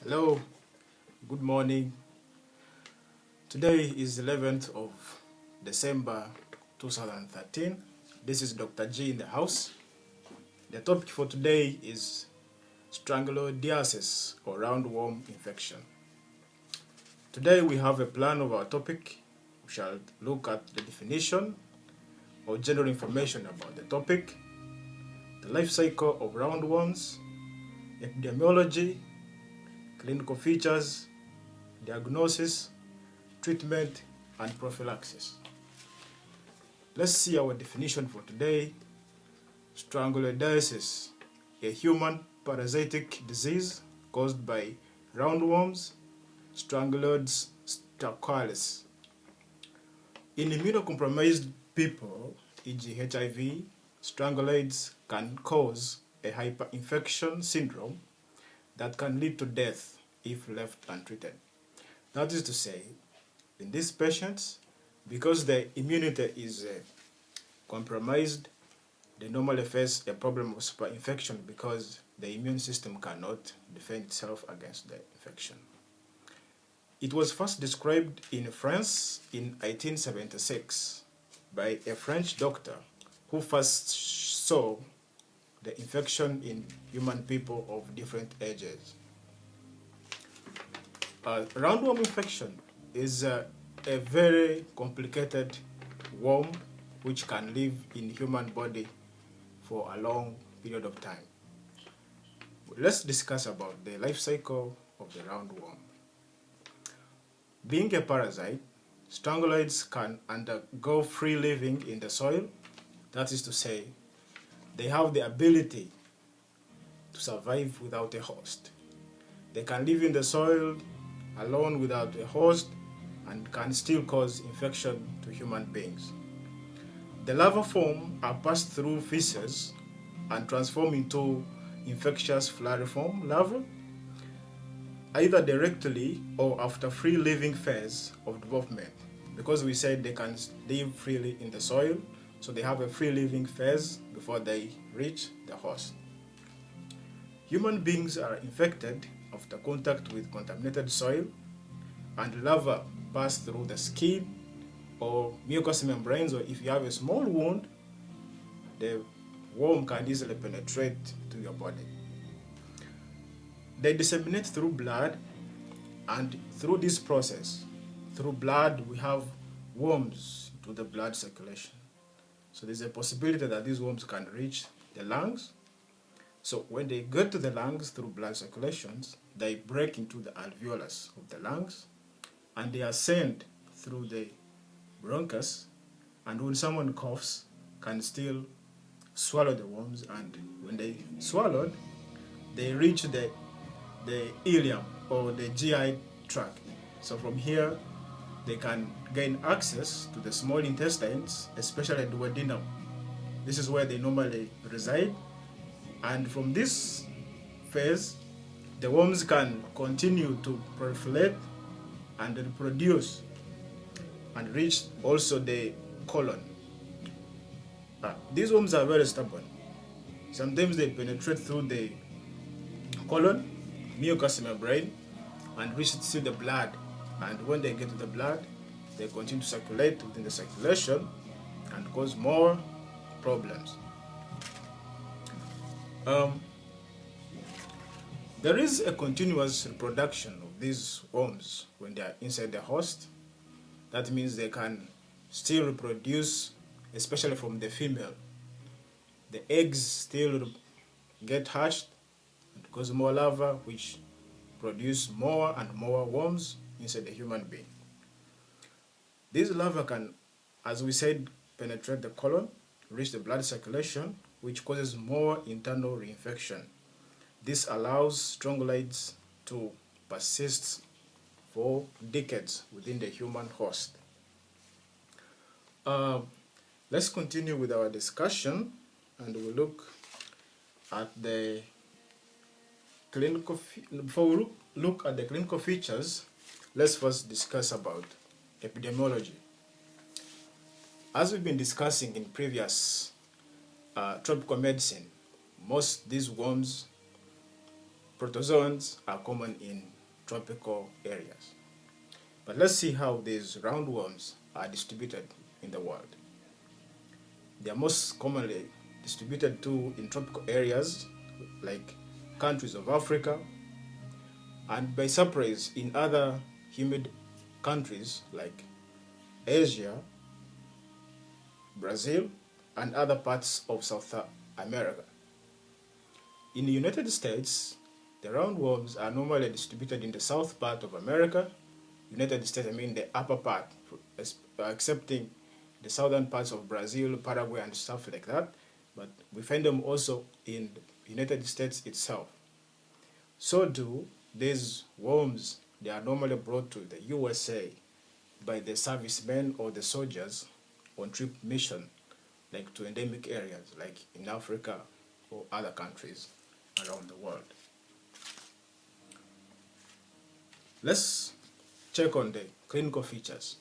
Hello, good morning. Today is 11th of December 2013. This is Dr. G in the house. The topic for today is stranguloidiasis or roundworm infection. Today we have a plan of our topic. We shall look at the definition or general information about the topic, the life cycle of roundworms, epidemiology, clinical features, diagnosis, treatment, and prophylaxis. Let's see our definition for today. Stranguloidiasis, a human parasitic disease caused by roundworms, Stranguloides stercoralis. In immunocompromised people, e.g. HIV, stranguloids can cause a hyperinfection syndrome that can lead to death if left untreated. That is to say, in these patients, because their immunity is compromised, they normally face a problem of superinfection because the immune system cannot defend itself against the infection. It was first described in France in 1876 by a French doctor who first saw the infection in human people of different ages. Roundworm infection is a very complicated worm which can live in human body for a long period of time. Let's discuss about the life cycle of the roundworm. Being a parasite, stranguloids can undergo free living in the soil. That is to say, they have the ability to survive without a host. They can live in the soil alone without a host and can still cause infection to human beings. The larvae form are passed through feces and transform into infectious flariform larvae, either directly or after free living phase of development. Because we said they can live freely in the soil, so they have a free living phase before they reach the host. Human beings are infected after contact with contaminated soil, and larvae pass through the skin or mucous membranes, or if you have a small wound, the worm can easily penetrate to your body. They disseminate through blood, and through this process, through blood, we have worms to the blood circulation. So there's a possibility that these worms can reach the lungs. So when they get to the lungs through blood circulations, they break into the alveolus of the lungs, and they ascend through the bronchus, and when someone coughs, can still swallow the worms, and when they swallowed, they reach the ileum or the GI tract. So from here, they can gain access to the small intestines, especially the duodenum. This is where they normally reside, and from this phase, the worms can continue to proliferate and reproduce and reach also the colon. These worms are very stubborn. Sometimes they penetrate through the colon, mucous membrane, and reach to the blood. And when they get to the blood, they continue to circulate within the circulation and cause more problems. There is a continuous reproduction of these worms when they are inside the host. That means they can still reproduce, especially from the female. The eggs still get hatched and cause more larvae, which produce more and more worms inside the human being. These larvae can, as we said, penetrate the colon, reach the blood circulation, which causes more internal reinfection. This allows stranguloids to persist for decades within the human host. Let's continue with our discussion, and we'll look at the clinical. Before we look at the clinical features, let's first discuss about epidemiology. As we've been discussing in previous tropical medicine, most these worms protozoans are common in tropical areas. But let's see how these roundworms are distributed in the world. They are most commonly distributed too in tropical areas like countries of Africa, and by surprise in other humid countries like Asia, Brazil, and other parts of South America. In the United States, the roundworms are normally distributed in the south part of America. United States, I mean the upper part, excepting the southern parts of Brazil, Paraguay, and stuff like that. But we find them also in the United States itself. So do these worms. They are normally brought to the USA by the servicemen or the soldiers on trip mission, like to endemic areas, like in Africa or other countries around the world. Let's check on the clinical features.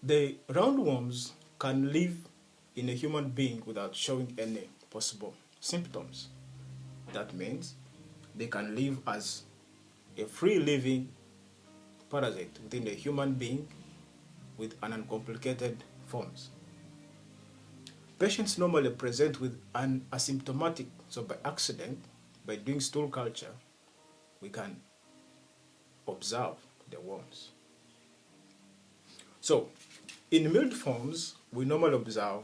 The roundworms can live in a human being without showing any possible symptoms. That means they can live as a free-living parasite within a human being with an uncomplicated forms. Patients normally present with an asymptomatic, so by accident, by doing stool culture, we can observe the worms. So, in mild forms, we normally observe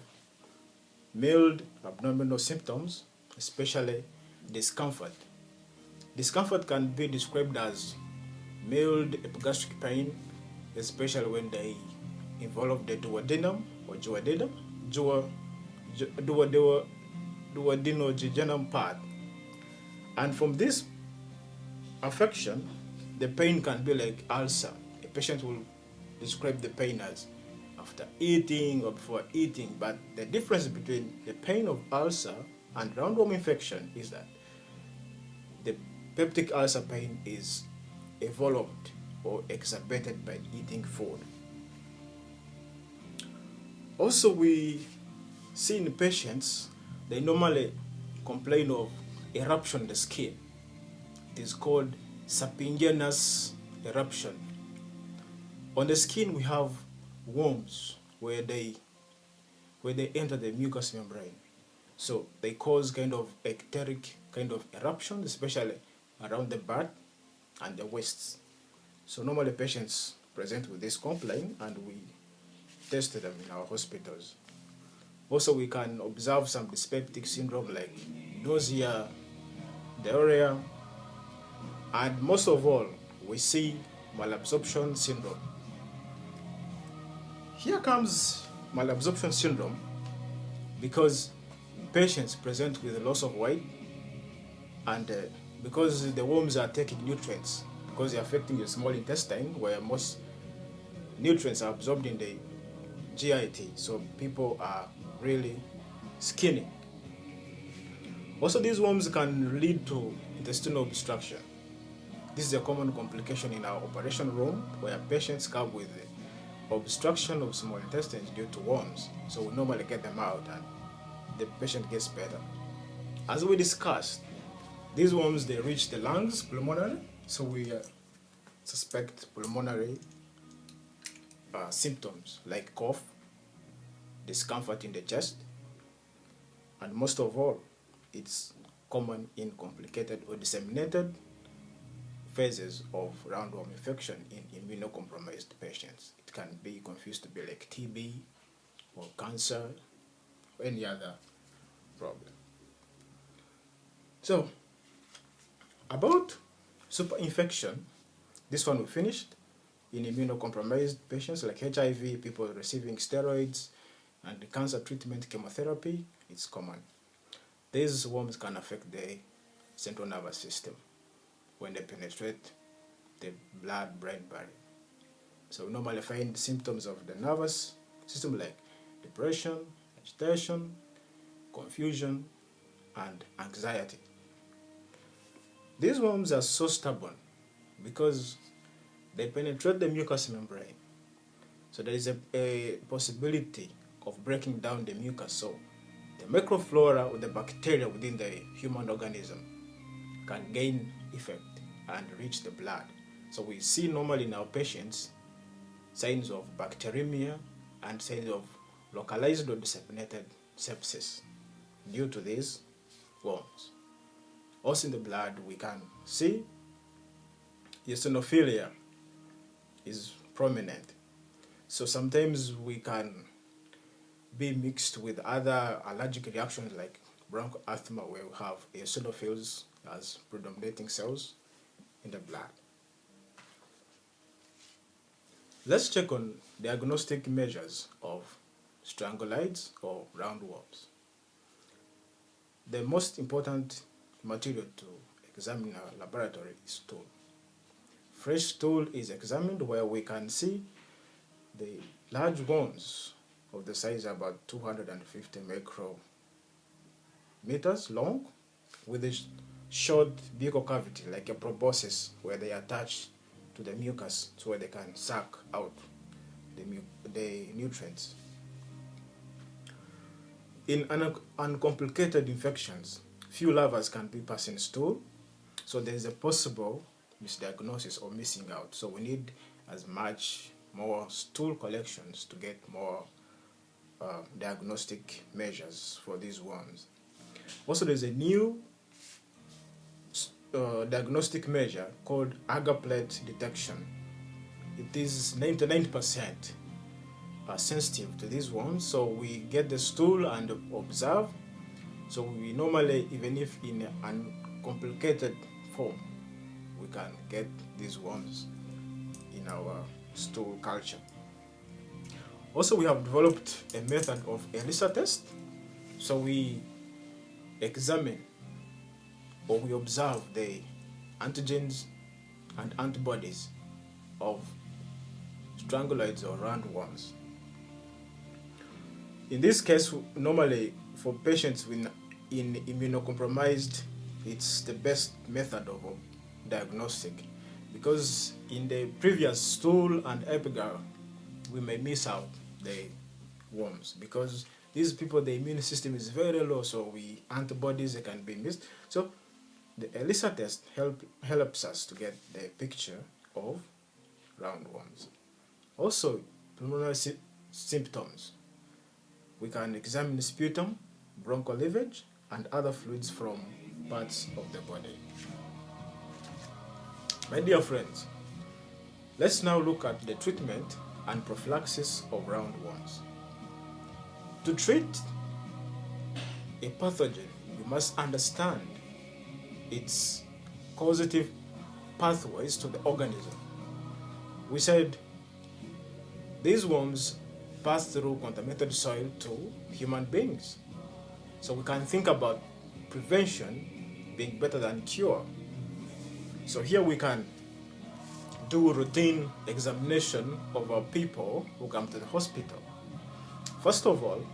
mild abdominal symptoms, especially discomfort. Discomfort can be described as mild epigastric pain, especially when they involve the duodenum or duodenojejunum part. And from this affection, the pain can be like ulcer. A patient will describe the pain as after eating or before eating, but the difference between the pain of ulcer and roundworm infection is that the peptic ulcer pain is evolved or exacerbated by eating food. Also, we see in patients, they normally complain of eruption in the skin. It is called serpiginous eruption. On the skin, we have worms where they enter the mucous membrane. So they cause kind of ecteric kind of eruption, especially around the butt and the waist. So normally patients present with this complaint and we test them in our hospitals. Also, we can observe some dyspeptic syndrome like nausea, diarrhea, and most of all, we see malabsorption syndrome. Here comes malabsorption syndrome because patients present with loss of weight and because the worms are taking nutrients, because they're affecting the small intestine where most nutrients are absorbed in the GIT, so people are really skinny. Also, these worms can lead to intestinal obstruction. This is a common complication in our operation room where patients come with obstruction of small intestines due to worms. So we normally get them out and the patient gets better. As we discussed, these worms, they reach the lungs, pulmonary, so we suspect pulmonary symptoms like cough, discomfort in the chest, and most of all, it's common in complicated or disseminated phases of roundworm infection in immunocompromised patients. It can be confused to be like TB or cancer or any other problem. So, about superinfection, this one we finished. In immunocompromised patients like HIV, people receiving steroids and the cancer treatment, chemotherapy, it's common. These worms can affect the central nervous system when they penetrate the blood-brain barrier. So we normally find symptoms of the nervous system like depression, agitation, confusion, and anxiety. These worms are so stubborn because they penetrate the mucous membrane. So there is a possibility of breaking down the mucus, so the microflora or the bacteria within the human organism can gain effect and reach the blood. So we see normally in our patients signs of bacteremia and signs of localized or disseminated sepsis due to these worms. Also in the blood we can see eosinophilia is prominent. So sometimes we can be mixed with other allergic reactions like bronchial asthma, where we have eosinophils as predominating cells in the blood. Let's check on diagnostic measures of strangulites or roundworms. The most important material to examine in our laboratory is stool. Fresh stool is examined where we can see the large worms of the size about 250 micrometers long with a short buccal cavity like a proboscis where they attach to the mucus so where they can suck out the nutrients. In uncomplicated infections, few larvae can be passing stool, so there is a possible misdiagnosis or missing out. So we need as much more stool collections to get more diagnostic measures for these worms. Also, there's a new diagnostic measure called agar plate detection. It is 99% sensitive to these worms, so we get the stool and observe. So we normally, even if in an uncomplicated form, we can get these worms in our stool culture. Also, we have developed a method of ELISA test. So we examine or we observe the antigens and antibodies of strangulites or roundworms. In this case, normally for patients in immunocompromised, it's the best method of diagnostic, because in the previous stool and epigar, we may miss out the worms because these people, the immune system is very low, so antibodies they can be missed. So the ELISA test helps us to get the picture of roundworms. Also, pulmonary symptoms. We can examine sputum, bronchial leakage, and other fluids from parts of the body. My dear friends, let's now look at the treatment and prophylaxis of roundworms. To treat a pathogen, you must understand its causative pathways to the organism. We said these worms pass through contaminated soil to human beings. So we can think about prevention being better than cure. So here we can do routine examination of our people who come to the hospital. First of all,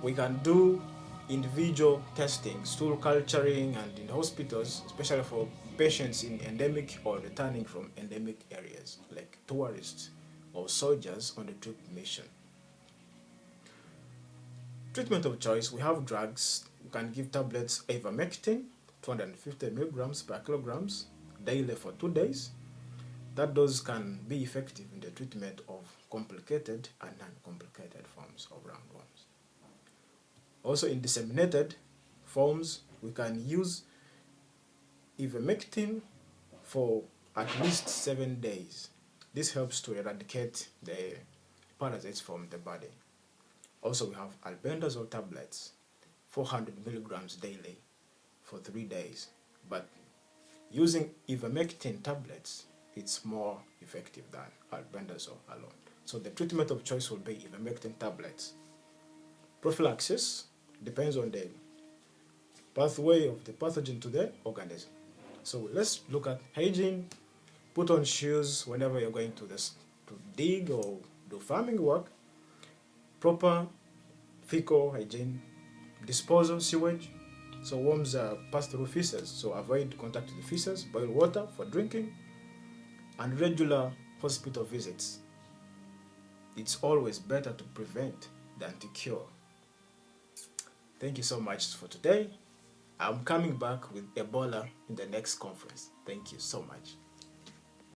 we can do individual testing, stool culturing, and in hospitals, especially for patients in endemic or returning from endemic areas, like tourists or soldiers on the troop mission. Treatment of choice, we have drugs. We can give tablets ivermectin, 250 milligrams per kilograms daily for 2 days. That dose can be effective in the treatment of complicated and uncomplicated forms of roundworms. Also in disseminated forms, we can use ivermectin for at least 7 days. This helps to eradicate the parasites from the body. Also, we have albendazole tablets, 400 milligrams daily for 3 days. But using ivermectin tablets, it's more effective than albendazole alone. So the treatment of choice will be ivermectin tablets. Prophylaxis depends on the pathway of the pathogen to the organism. So let's look at hygiene. Put on shoes whenever you're going to dig or do farming work. Proper fecal hygiene. Disposal sewage. So worms pass through feces, so avoid contact with the feces. Boil water for drinking. And regular hospital visits. It's always better to prevent than to cure. Thank you so much for today. I'm coming back with Ebola in the next conference. Thank you so much.